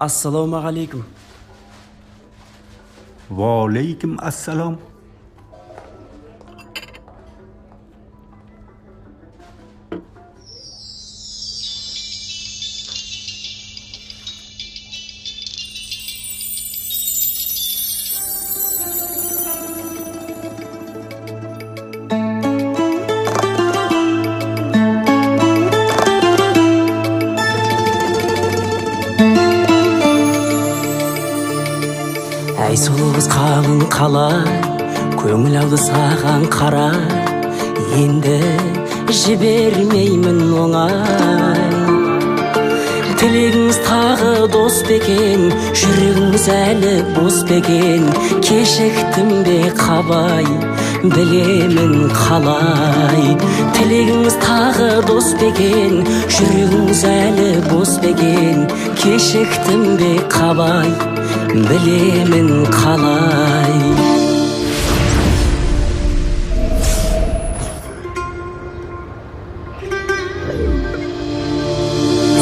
Assalomu alaykum. Va alaykum assalom. Әй сұлуыз қалың қалай, көңіл алды саған қарай, енді жібермеймін оңай. Тілегіңіз тағы дос бекен, жүрегіңіз әлі бос бекен, кешіктім бе қабай, білемін қалай. Тілегіңіз тағы дос бекен, жүрегіңіз әлі бос бекен, кешіктім бе қабай, білемін қалай.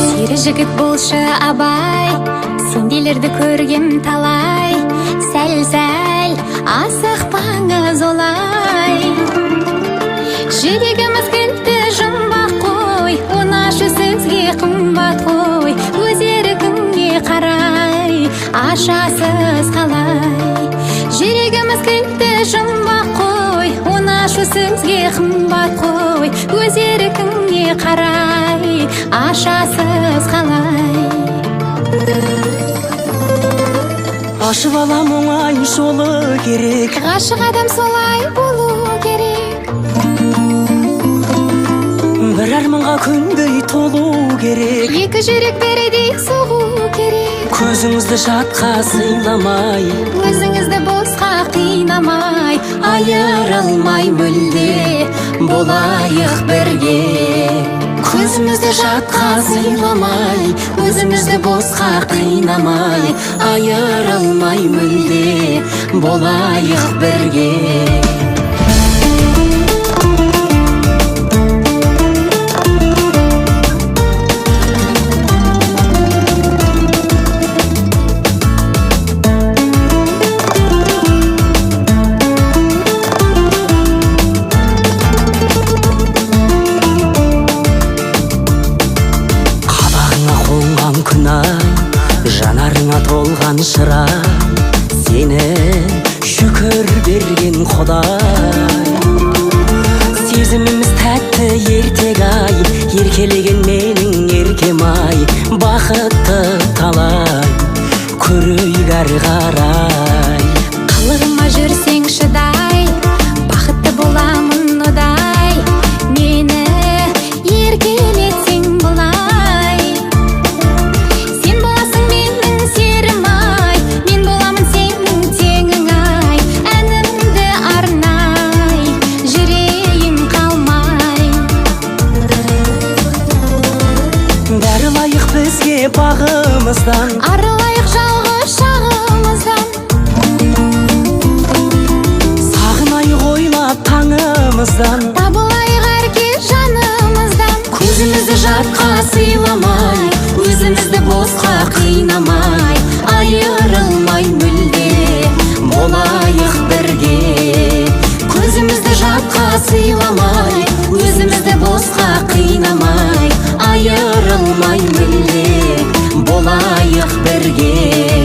Сері жігіт болшы абай, сенделерді көргем талай, сәл-сәл асықпаңыз олай. Жүрегіміз кілтті жұмбақ қой, онашы сөзге қымбат қой, өз еркіңе қарай ашасыз қалай. Жүрегіміз кілтті жұмбақ қой, онашы сөзге қымбат қой, өз еркіңе қарай ашасыз қалай. Ашып алам оңай жолы керек, Ғашық адам солай болу керек. бір арманға күндей толу керек. Екі жүрек бірдей соғу керек. Көзіңізді жатқа сыйламай, Өзіңізді босқа қинамай, айырылмай мүлде болайық бірге. көзімізді жатқа сыйламай, өзімізді босқа қинамай, айырылмай мүлде болайық бірге. Жанарыңа толған шырай, сені шүкір берген Құдай. Сезіміміз тәтті ертек-ай, еркелеген менің еркем-ай, бақытты талай, көрейік әрі қарай. Қылығыма жүрсең шыдай, бақытты боламын ұдай, мені еркелетсең бұлай. Бағымыздан арылайық жалғыз шағымыздан, сағынайық ойлап таңымыздан, табылайық әркез жанымыздан. көзімізді жатқа сыйламай, өзімізді босқа қинамай, айырылмай мүлде болайық бірге. Көзімізді жатқа сыйламай, өзімізді босқа қинамай, айырылмай мүлде болайық бірге.